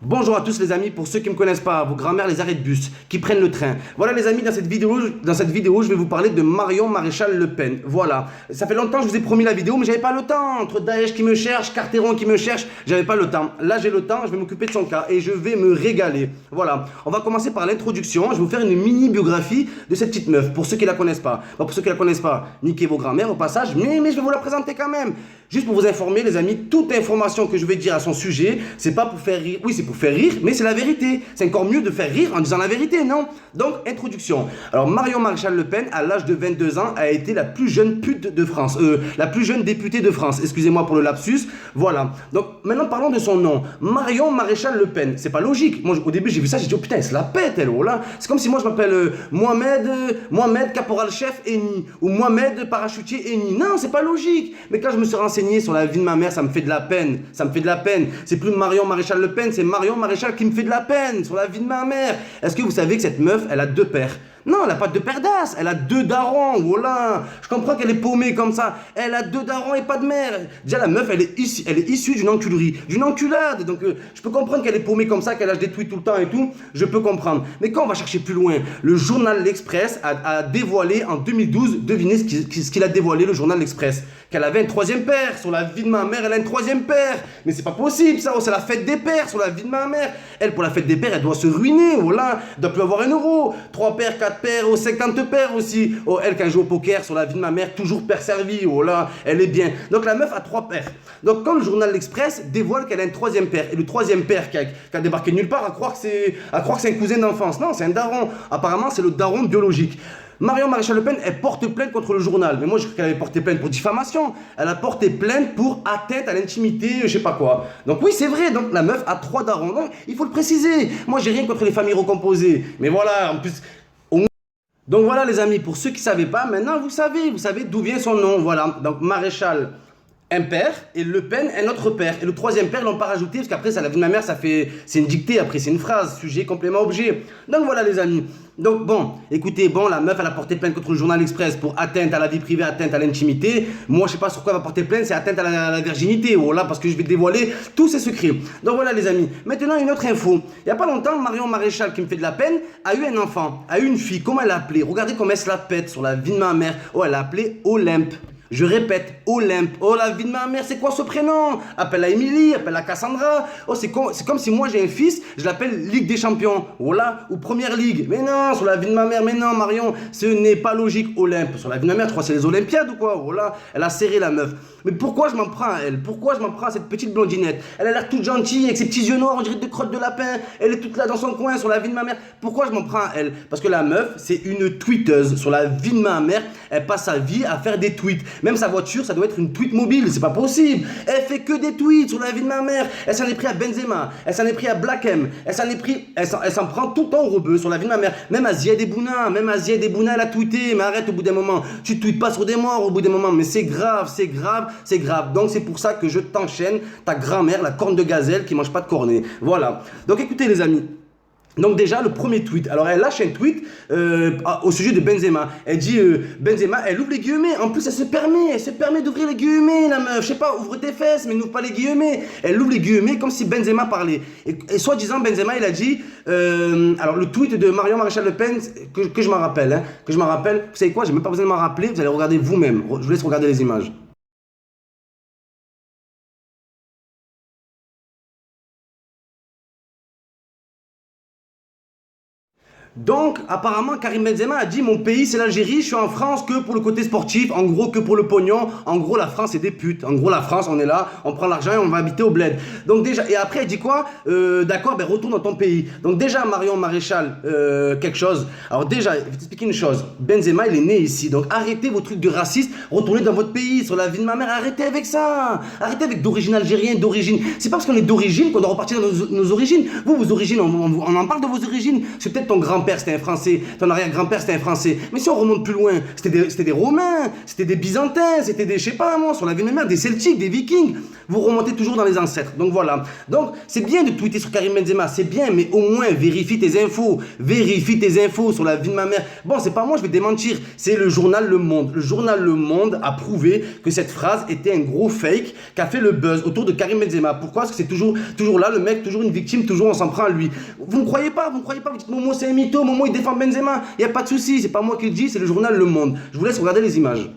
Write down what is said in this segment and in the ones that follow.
Bonjour à tous les amis, pour ceux qui ne me connaissent pas, vos grands-mères les arrêts de bus, qui prennent le train. Voilà les amis, dans cette vidéo, je vais vous parler de Marion Maréchal Le Pen. Voilà, ça fait longtemps que je vous ai promis la vidéo, mais j'avais pas le temps. Entre Daesh qui me cherche, Carteron qui me cherche, j'avais pas le temps. Là j'ai le temps, je vais m'occuper de son cas et je vais me régaler. Voilà, on va commencer par l'introduction. Je vais vous faire une mini biographie de cette petite meuf, pour ceux qui la connaissent pas. Bon, pour ceux qui la connaissent pas, niquez vos grands-mères au passage, mais je vais vous la présenter quand même. Juste pour vous informer les amis, toute information que je vais dire à son sujet, c'est pas pour faire rire. Oui, c'est pour faire rire, mais c'est la vérité. C'est encore mieux de faire rire en disant la vérité, non? Donc, introduction. Alors, Marion Maréchal Le Pen, à l'âge de 22 ans, a été la plus jeune pute de France. La plus jeune députée de France. Excusez-moi pour le lapsus. Voilà. Donc, maintenant, parlons de son nom. Marion Maréchal Le Pen. C'est pas logique. Moi, au début, j'ai vu ça, j'ai dit, oh putain, elle se la pète, elle, oh là. C'est comme si moi, je m'appelle Mohamed Caporal-Chef Eni. Ou Mohamed Parachutier Eni. Non, c'est pas logique. Mais quand je me suis renseigné sur la vie de ma mère, ça me fait de la peine. Ça me fait de la peine. C'est plus Marion Maréchal Le Pen, c'est Marion Maréchal qui me fait de la peine sur la vie de ma mère. Est-ce que vous savez que cette meuf, elle a deux pères? Non, elle n'a pas deux pères d'as, elle a deux darons, voilà. Je comprends qu'elle est paumée comme ça. Elle a deux darons et pas de mère. Déjà, la meuf, elle est issue d'une enculerie, d'une enculade. Donc, je peux comprendre qu'elle est paumée comme ça, qu'elle lâche des tweets tout le temps et tout. Je peux comprendre. Mais quand on va chercher plus loin, le journal L'Express a dévoilé en 2012, devinez ce qu'il a dévoilé, le journal L'Express. Qu'elle avait un troisième père. Sur la vie de ma mère, elle a un troisième père. Mais c'est pas possible, ça. Oh, c'est la fête des pères sur la vie de ma mère. Elle, pour la fête des pères, elle doit se ruiner. Voilà. Elle doit plus avoir un euro. 3 pères, 4 pères, oh, 50 pères aussi. Oh, elle, quand elle joue au poker sur la vie de ma mère, toujours père servi. Oh là, elle est bien. Donc la meuf a 3 pères. Donc quand le journal L'Express dévoile qu'elle a un troisième père, et le troisième père qui a débarqué de nulle part, à croire que c'est un cousin d'enfance. Non, c'est un daron. Apparemment, c'est le daron biologique. Marion Maréchal Le Pen, elle porte plainte contre le journal. Mais moi, je crois qu'elle avait porté plainte pour diffamation. Elle a porté plainte pour atteinte à l'intimité, je sais pas quoi. Donc oui, c'est vrai. Donc la meuf a 3 darons. Donc il faut le préciser. Moi, j'ai rien contre les familles recomposées. Mais voilà, en plus... Donc voilà les amis, pour ceux qui ne savaient pas, maintenant vous savez d'où vient son nom. Voilà, donc Maréchal, un père, et Le Pen, un autre père. Et le troisième père, ils l'ont pas rajouté, parce qu'après, ça, la vie de ma mère, c'est une dictée, après c'est une phrase, sujet, complément, objet. Donc voilà les amis. Donc bon, écoutez, bon, la meuf, elle a porté plainte contre le journal Express pour atteinte à la vie privée, atteinte à l'intimité. Moi, je sais pas sur quoi elle va porter plainte, c'est atteinte à la virginité, voilà, parce que je vais dévoiler tous ses secrets. Donc voilà les amis. Maintenant, une autre info. Il y a pas longtemps, Marion Maréchal, qui me fait de la peine, a eu un enfant, a eu une fille. Comment elle l'a appelée? Regardez comment elle se la pète sur la vie de ma mère. Oh, elle l'a appelée Olympe. Je répète, Olympe. Oh, la vie de ma mère, c'est quoi ce prénom? Appelle-la Émilie, appelle-la Cassandra. Oh, c'est comme si moi j'ai un fils, je l'appelle Ligue des Champions. Voilà, ou Première Ligue. Mais non, sur la vie de ma mère, mais non, Marion, ce n'est pas logique, Olympe. Sur la vie de ma mère, tu crois que c'est les Olympiades ou quoi? Voilà, elle a serré la meuf. Mais pourquoi je m'en prends à elle? Pourquoi je m'en prends à cette petite blondinette? Elle a l'air toute gentille, avec ses petits yeux noirs, on dirait des crottes de lapin. Elle est toute là dans son coin, sur la vie de ma mère. Pourquoi je m'en prends à elle? Parce que la meuf, c'est une tweeteuse. Sur la vie de ma mère, elle passe sa vie à faire des tweets. Même sa voiture, ça doit être une tweet mobile, c'est pas possible. Elle fait que des tweets sur la vie de ma mère. Elle s'en est pris à Benzema, elle s'en est pris à Black M, elle s'en prend tout le temps au rebeu sur la vie de ma mère. Même à Ziad Ebouna, elle a tweeté. Mais arrête au bout d'un moment, tu tweets pas sur des morts au bout d'un moment. Mais c'est grave, c'est grave, c'est grave. Donc c'est pour ça que je t'enchaîne ta grand-mère, la corne de gazelle qui mange pas de cornet. Voilà. Donc écoutez les amis. Donc déjà, le premier tweet. Alors, elle lâche un tweet au sujet de Benzema. Elle dit, Benzema, elle ouvre les guillemets. En plus, elle se permet d'ouvrir les guillemets, la meuf. Je sais pas, ouvre tes fesses, mais n'ouvre pas les guillemets. Elle ouvre les guillemets comme si Benzema parlait. Et soi-disant, Benzema, il a dit, alors le tweet de Marion Maréchal Le Pen, que je m'en rappelle, hein, vous savez quoi, j'ai même pas besoin de m'en rappeler, vous allez regarder vous-même. Je vous laisse regarder les images. Donc, apparemment, Karim Benzema a dit mon pays c'est l'Algérie, je suis en France que pour le côté sportif, en gros que pour le pognon, en gros la France c'est des putes, en gros la France on est là, on prend l'argent et on va habiter au bled. Donc déjà, et après elle dit quoi? D'accord, ben retourne dans ton pays. Donc déjà Marion Maréchal, quelque chose. Alors déjà, je vais t'expliquer une chose, Benzema il est né ici, donc arrêtez vos trucs de raciste, retournez dans votre pays, sur la vie de ma mère, arrêtez avec ça, arrêtez avec d'origine algérienne, d'origine. C'est pas parce qu'on est d'origine qu'on doit repartir dans nos origines. Vous, vos origines, on en parle de vos origines, c'est peut-être ton grand grand-père c'était un Français, ton arrière-grand-père c'était un Français. Mais si on remonte plus loin, c'était des Romains, c'était des Byzantins, c'était des, je sais pas moi, sur la vie de ma mère, des Celtiques, des Vikings. Vous remontez toujours dans les ancêtres. Donc voilà. Donc c'est bien de tweeter sur Karim Benzema, c'est bien, mais au moins vérifie tes infos. Vérifie tes infos sur la vie de ma mère. Bon, c'est pas moi, je vais démentir. C'est le journal Le Monde. Le journal Le Monde a prouvé que cette phrase était un gros fake qui a fait le buzz autour de Karim Benzema. Pourquoi? Parce que c'est toujours là, le mec, toujours une victime, toujours on s'en prend à lui. Vous ne croyez pas, vous dites Momo c'est un mytho, Momo il défend Benzema. Il n'y a pas de souci, c'est pas moi qui le dis, c'est le journal Le Monde. Je vous laisse regarder les images.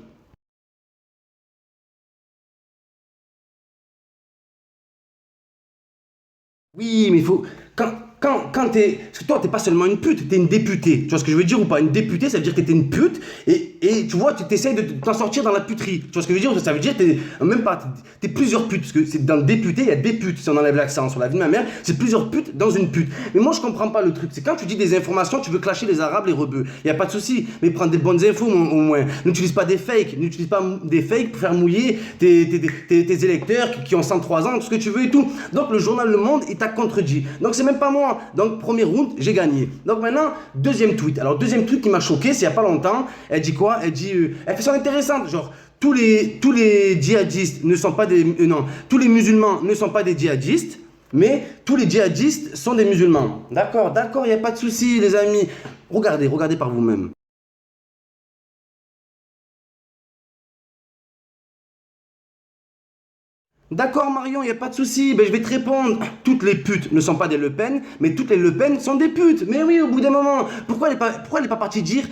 Oui, mais il faut. Quand t'es. Parce que toi, t'es pas seulement une pute, t'es une députée. Tu vois ce que je veux dire ou pas? Une députée, ça veut dire que t'es une pute et tu vois, tu t'essayes de t'en sortir dans la puterie. Tu vois ce que je veux dire? Ça veut dire que t'es. Même pas. T'es plusieurs putes. Parce que c'est dans le député, il y a des putes. Si on enlève l'accent sur la vie de ma mère, c'est plusieurs putes dans une pute. Mais moi, je comprends pas le truc. C'est quand tu dis des informations, tu veux clasher les Arabes, les rebeux. Il y a pas de souci. Mais prends des bonnes infos au moins. N'utilise pas des fakes. N'utilise pas des fakes pour faire mouiller tes électeurs qui ont 103 ans, tout ce que tu veux et tout. Donc, le journal Le Monde, il t'a contredit. Donc, c'est même pas moi. Donc, premier round, j'ai gagné. Donc, maintenant, deuxième tweet. Alors, deuxième tweet qui m'a choqué, c'est il n'y a pas longtemps. Elle dit quoi? Elle dit. Elle fait ça intéressante. Genre, tous les djihadistes ne sont pas des. Non, tous les musulmans ne sont pas des djihadistes, mais tous les djihadistes sont des musulmans. D'accord, il n'y a pas de souci, les amis. Regardez par vous-même. D'accord Marion, il n'y a pas de souci, ben, je vais te répondre. Toutes les putes ne sont pas des Le Pen, mais toutes les Le Pen sont des putes. Mais oui, au bout d'un moment, pourquoi elle n'est pas partie dire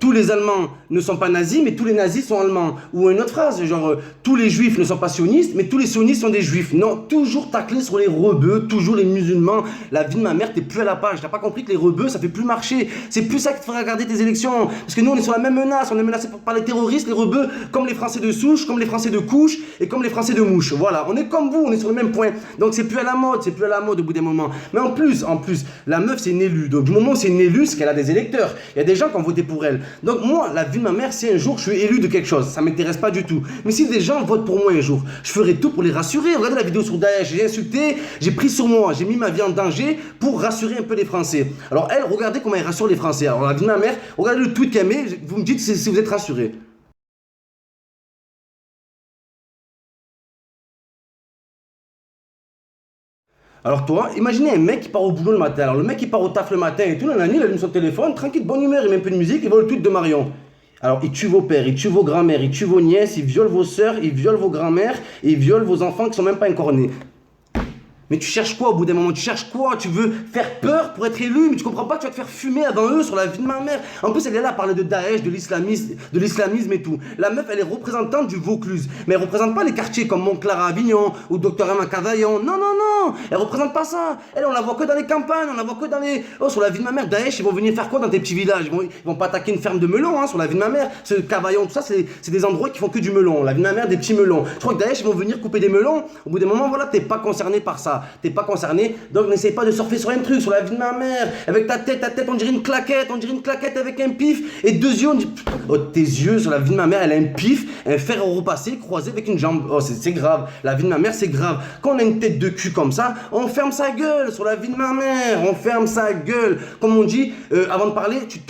tous les Allemands ne sont pas nazis, mais tous les nazis sont allemands? Ou une autre phrase, genre tous les juifs ne sont pas sionistes, mais tous les sionistes sont des juifs. Non, toujours tacler sur les rebeux, toujours les musulmans. La vie de ma mère, t'es plus à la page. T'as pas compris que les rebeux, ça fait plus marcher. C'est plus ça qui te fera regarder tes élections. Parce que nous, on est sur la même menace. On est menacé par les terroristes, les rebeux, comme les Français de souche, comme les Français de couche et comme les Français de mouche. Voilà, on est comme vous, on est sur le même point. Donc c'est plus à la mode au bout d'un moment. Mais en plus, la meuf, c'est une élue. Donc du moment où c'est une élue, c'est qu'elle a des électeurs. Il y a des gens qui ont voté pour elle. Donc moi, la vie de ma mère, si un jour je suis élu de quelque chose, ça m'intéresse pas du tout. Mais si des gens votent pour moi un jour, je ferai tout pour les rassurer. Regardez la vidéo sur Daesh, j'ai insulté, j'ai pris sur moi, j'ai mis ma vie en danger pour rassurer un peu les Français. Alors elle, regardez comment elle rassure les Français. Alors la vie de ma mère, regardez le tweet qu'elle met, vous me dites si vous êtes rassurés. Alors toi, imaginez un mec qui part au boulot le matin. Alors le mec qui part au taf le matin et tout, la nuit, il allume son téléphone, tranquille, bonne humeur, il met un peu de musique, il voit le tweet de Marion. Alors il tue vos pères, il tue vos grands-mères, il tue vos nièces, il viole vos sœurs, il viole vos grands-mères, et il viole vos enfants qui sont même pas encore nés. Mais tu cherches quoi au bout d'un moment? Tu cherches quoi? Tu veux faire peur pour être élu, mais tu comprends pas que tu vas te faire fumer avant eux sur la vie de ma mère. En plus, elle est là à parler de Daesh, de l'islamisme et tout. La meuf, elle est représentante du Vaucluse. Mais elle représente pas les quartiers comme Montclar à Avignon ou Docteur M à Cavaillon. Non, non, non. Elle représente pas ça. Elle, on la voit que dans les campagnes, on la voit que dans les. Oh, sur la vie de ma mère, Daesh, ils vont venir faire quoi dans tes petits villages? Ils vont pas attaquer une ferme de melons, hein, sur la vie de ma mère. Ce Cavaillon, tout ça, c'est des endroits qui font que du melon. La vie de ma mère, des petits melons. Je crois que Daesh, ils vont venir couper des melons. Au bout d'un moment, voilà, t'es pas concerné par ça. T'es pas concerné. Donc n'essaye pas de surfer sur un truc, sur la vie de ma mère. Avec ta tête, on dirait une claquette avec un pif. Et deux yeux, on dit. Oh, tes yeux, sur la vie de ma mère, elle a un pif, un fer à repasser croisé avec une jambe. Oh, c'est grave. La vie de ma mère, c'est grave. Quand on a une tête de cul comme ça, on ferme sa gueule sur la vie de ma mère. On ferme sa gueule. Comme on dit, avant de parler, tu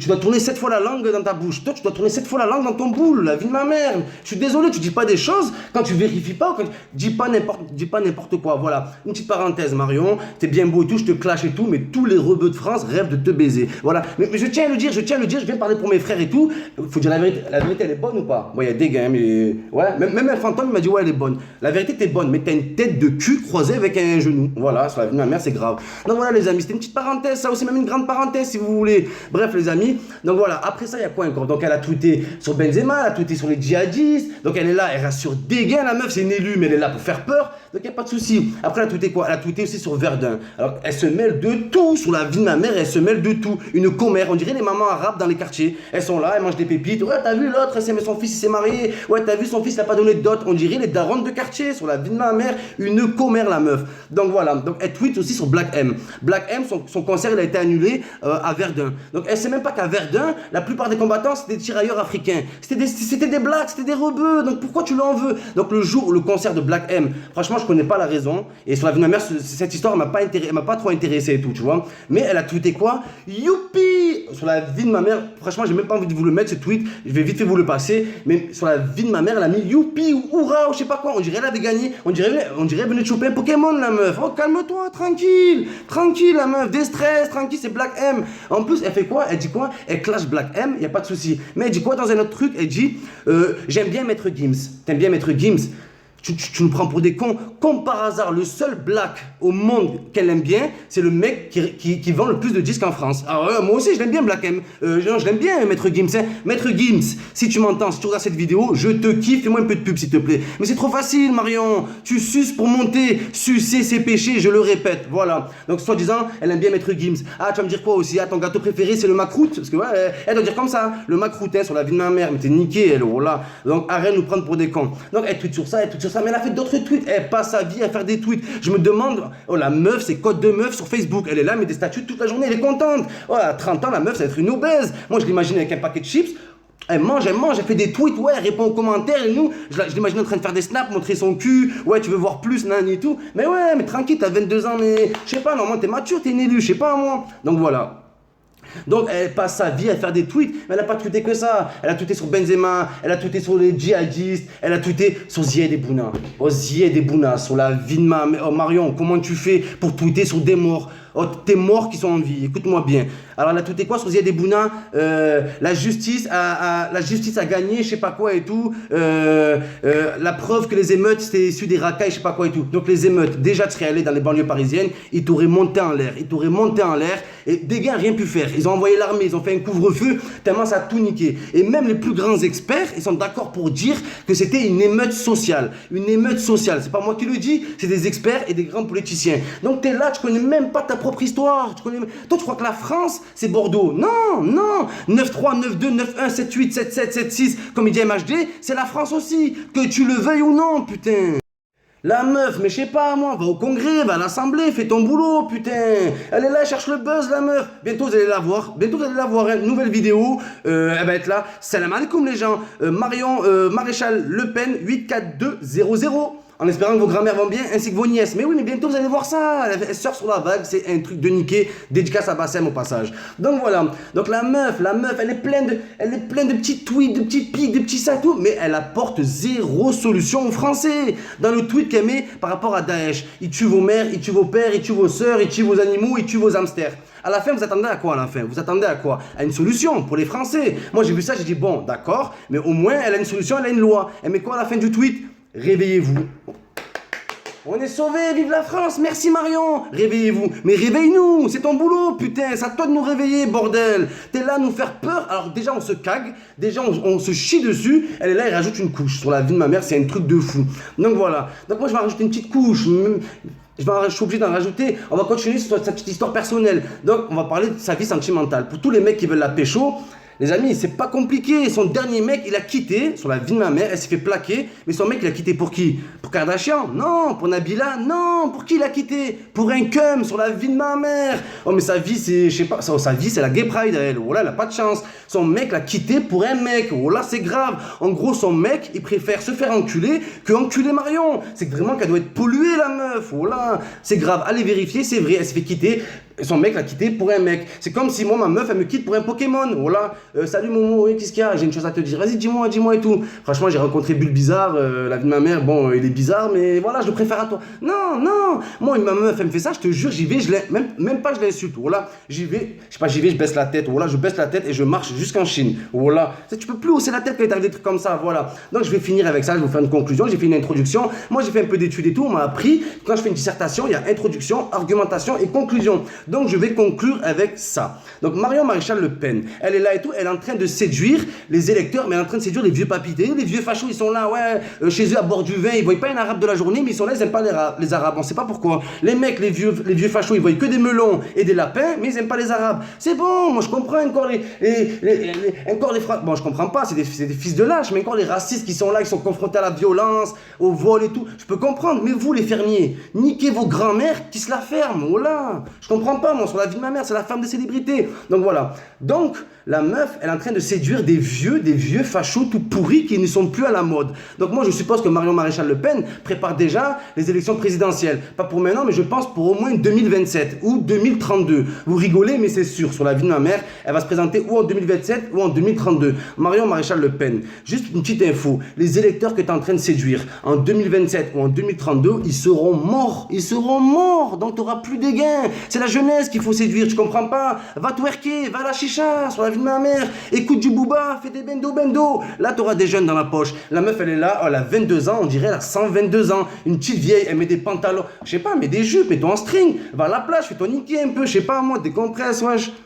dois tourner 7 fois la langue dans ta bouche. Toi, tu dois tourner 7 fois la langue dans ton boule. La vie de ma mère. Je suis désolé, tu dis pas des choses quand tu vérifies pas. Quand dis pas n'importe quoi. Voilà. Une petite parenthèse, Marion. T'es bien beau et tout, je te clash et tout, mais tous les rebeux de France rêvent de te baiser. Voilà. Mais je tiens à le dire, je viens parler pour mes frères et tout. Faut dire la vérité. La vérité, elle est bonne ou pas? Bon, il y a des gars, mais. Ouais, même un fantôme, il m'a dit, ouais, elle est bonne. La vérité, t'es bonne, mais t'as une tête de cul croisée avec un genou. Voilà, sur la vie de ma mère, c'est grave. Donc voilà, les amis, c'était une petite parenthèse, ça aussi, même une grande parenthèse, si vous voulez. Bref, les amis. Donc voilà, après ça, il y a quoi encore? Donc elle a tweeté sur Benzema, elle a tweeté sur les djihadistes. Donc elle est là, elle rassure des gains, la meuf, c'est une élue, mais elle est là pour faire peur. Donc il n'y a pas de souci. Après, elle a tweeté quoi? Elle a tweeté aussi sur Verdun. Alors, elle se mêle de tout. Sur la vie de ma mère, elle se mêle de tout. Une commère, on dirait les mamans arabes dans les quartiers. Elles sont là, elles mangent des pépites. Ouais, t'as vu l'autre, son fils, il s'est marié. Ouais, t'as vu son fils, il n'a pas donné de dot. On dirait les daronnes de quartier. Sur la vie de ma mère, une commère, la meuf. Donc voilà, donc elle tweet aussi sur Black M. Black M, son concert il a été annulé à Verdun. Donc elle sait même pas qu'à Verdun, la plupart des combattants c'était des tirailleurs africains. C'était des blacks, c'était des rebeux, donc pourquoi tu l'en veux? Donc le jour où le concert de Black M, franchement je connais pas la raison, et sur la vie de ma mère, cette histoire m'a pas trop intéressé et tout, tu vois. Mais elle a tweeté quoi? Youpi! Sur la vie de ma mère, franchement j'ai même pas envie de vous le mettre ce tweet, je vais vite fait vous le passer, mais sur la vie de ma mère elle a mis youpi ou hurrah ou je sais pas quoi, on dirait elle avait gagné, on dirait elle venait de choper un Pokémon la meuf. Oh calme-toi, tranquille la meuf, déstress, tranquille, c'est Black M. En plus elle fait quoi? Elle dit quoi? Elle clash Black M, y a pas de souci. Mais elle dit quoi dans un autre truc? Elle dit j'aime bien Maître Gims. T'aimes bien Maître Gims? Tu nous prends pour des cons. Comme par hasard, le seul black au monde qu'elle aime bien, c'est le mec qui vend le plus de disques en France. Alors moi aussi, je l'aime bien Black M. Je l'aime bien, Maître Gims. Hein. Maître Gims, si tu m'entends, si tu regardes cette vidéo, je te kiffe. Fais-moi un peu de pub, s'il te plaît. Mais c'est trop facile, Marion. Tu suces pour monter. Sucer, c'est péché, je le répète. Voilà. Donc, soi-disant, elle aime bien Maître Gims. Ah, tu vas me dire quoi aussi? Ah, ton gâteau préféré, c'est le macroute? Parce que, ouais, elle doit dire comme ça. Le macroute, hein, sur la vie de ma mère. Mais t'es niqué, elle, voilà. Donc, arrête de nous prendre pour des cons. Donc, elle tweet sur ça, mais elle a fait d'autres tweets. Elle passe sa vie à faire des tweets. Je me demande, oh la meuf, c'est code de meuf sur Facebook. Elle est là, met des statuts toute la journée, elle est contente. Oh, à 30 ans, la meuf, ça va être une obèse. Moi, je l'imagine avec un paquet de chips. Elle mange, elle fait des tweets, ouais, elle répond aux commentaires, et nous, je l'imagine en train de faire des snaps, montrer son cul, ouais, tu veux voir plus, nan, et tout. Mais ouais, mais tranquille, t'as 22 ans, mais je sais pas, normalement, t'es mature, t'es une élue, je sais pas, moi. Donc voilà. Donc elle passe sa vie à faire des tweets, mais elle n'a pas tweeté que ça. Elle a tweeté sur Benzema, elle a tweeté sur les djihadistes, elle a tweeté sur Zied Bouna. Oh Zied Bouna, sur la vie de oh Marion, comment tu fais pour tweeter sur des morts? Oh, tes morts qui sont en vie, écoute-moi bien. Alors elle a tweeté quoi sur Zied Bouna? La justice a gagné, je sais pas quoi et tout. La preuve que les émeutes c'était issu des racailles, je sais pas quoi et tout. Donc les émeutes, déjà tu serais allé dans les banlieues parisiennes, ils t'auraient monté en l'air, et des gars n'ont rien pu faire. Ils ont envoyé l'armée, ils ont fait un couvre-feu, tellement ça a tout niqué. Et même les plus grands experts, ils sont d'accord pour dire que c'était une émeute sociale. Une émeute sociale, c'est pas moi qui le dis, c'est des experts et des grands politiciens. Donc t'es là, tu connais même pas ta propre histoire. Toi tu crois que la France, c'est Bordeaux? Non, 9-3, 9-2, 9-1, 7-8, 7-7, 7-6, comme il dit MHD, c'est la France aussi. Que tu le veuilles ou non, putain. La meuf, mais je sais pas moi, va au congrès, va à l'assemblée, fais ton boulot, putain. Elle est là, elle cherche le buzz, la meuf. Bientôt vous allez la voir, hein. Nouvelle vidéo, elle va être là. Salam alaikum les gens. Marion Maréchal Le Pen 84200. En espérant que vos grand-mères vont bien, ainsi que vos nièces. Mais oui, mais bientôt vous allez voir ça. Elle surfe sur la vague, c'est un truc de niquer. Dédicace à Bassem au passage. Donc voilà. Donc la meuf, elle est pleine de petits tweets, de petits pics, de petits ça tout. Mais elle apporte zéro solution aux Français. Dans le tweet qu'elle met par rapport à Daesh. Il tue vos mères, il tue vos pères, il tue vos sœurs, il tue vos animaux, il tue vos hamsters. À la fin, vous attendez à quoi à la fin? Vous attendez à quoi? À une solution pour les Français. Moi j'ai vu ça, j'ai dit bon, d'accord, mais au moins elle a une solution, elle a une loi. Elle met quoi à la fin du tweet? Réveillez-vous. On est sauvés, vive la France, merci Marion. Réveillez-vous, mais réveille-nous, c'est ton boulot, putain, c'est à toi de nous réveiller, bordel. T'es là à nous faire peur, alors déjà on se cague, déjà on se chie dessus, elle est là, elle rajoute une couche. Sur la vie de ma mère, c'est un truc de fou. Donc voilà, donc moi je vais rajouter une petite couche. Je suis obligé d'en rajouter. On va continuer sur sa petite histoire personnelle. Donc on va parler de sa vie sentimentale. Pour tous les mecs qui veulent la pécho, les amis, c'est pas compliqué. Son dernier mec, il a quitté, sur la vie de ma mère, elle s'est fait plaquer. Mais son mec, il a quitté pour qui? Pour Kardashian? Non. Pour Nabila? Non. Pour qui il a quitté? Pour un cum, sur la vie de ma mère. Oh, mais sa vie, c'est, je sais pas, sa vie, c'est la gay pride, elle. Oh là, elle a pas de chance. Son mec l'a quitté pour un mec. Oh là, c'est grave. En gros, son mec, il préfère se faire enculer que enculer Marion. C'est vraiment qu'elle doit être polluée, la meuf. Oh là, c'est grave. Allez vérifier, c'est vrai. Elle s'est fait quitter. Son mec l'a quitté pour un mec. C'est comme si moi, ma meuf, elle me quitte pour un Pokémon. Voilà. Salut Momo, oui, qu'est-ce qu'il y a? J'ai une chose à te dire. Vas-y, dis-moi et tout. Franchement, j'ai rencontré Bulbizarre, la vie de ma mère. Bon, il est bizarre, mais voilà, je le préfère à toi. Non. Moi, ma meuf, elle me fait ça, je te jure, j'y vais, même pas, je l'insulte. Voilà. J'y vais, je baisse la tête. Voilà, je baisse la tête et je marche jusqu'en Chine. Voilà. Tu peux plus hausser la tête quand il t'arrive des trucs comme ça. Voilà. Donc, je vais finir avec ça. Je vais vous faire une conclusion. J'ai fait une introduction. Moi, j'ai fait un peu d'études et tout. On m'a appris, quand je fais une dissertation, il y a introduction, argumentation et conclusion. Donc, je vais conclure avec ça. Donc Marion Maréchal Le Pen, elle est là et tout, elle est en train de séduire les électeurs, mais elle est en train de séduire les vieux papis. Les vieux fachos, ils sont là, ouais, chez eux à boire du vin, ils voient pas un arabe de la journée, mais ils sont là, ils aiment pas les arabes. On sait pas pourquoi. Les mecs, les vieux fachos, ils voient que des melons et des lapins, mais ils aiment pas les arabes. C'est bon, moi je comprends encore encore les phrases. Bon, je comprends pas, c'est des fils de lâche, mais encore les racistes qui sont là, qui sont confrontés à la violence, au vol et tout. Je peux comprendre, mais vous, les fermiers, niquez vos grands-mères qui se la ferment. Oh là, je comprends pas, moi, sur la vie de ma mère, c'est la femme des célébrités. Donc voilà. Donc, la meuf, elle est en train de séduire des vieux fachos tout pourris qui ne sont plus à la mode. Donc moi, je suppose que Marion Maréchal Le Pen prépare déjà les élections présidentielles. Pas pour maintenant, mais je pense pour au moins 2027 ou 2032. Vous rigolez, mais c'est sûr, sur la vie de ma mère, elle va se présenter ou en 2027 ou en 2032. Marion Maréchal Le Pen. Juste une petite info. Les électeurs que tu es en train de séduire en 2027 ou en 2032, ils seront morts. Ils seront morts. Donc tu n'auras plus de gains. C'est la jeunesse qu'il faut séduire. Tu comprends pas? Va twerker, va à la chicha sur la vie de ma mère. Écoute du booba, fais des bendo. Là, tu auras des jeunes dans la poche. La meuf, elle est là, elle a 22 ans, on dirait elle a 122 ans. Une petite vieille, elle met des pantalons, je sais pas, mais des jupes, mets-toi en string. Va à la plage, fais-toi niquer un peu, je sais pas moi, décompresse, wesh.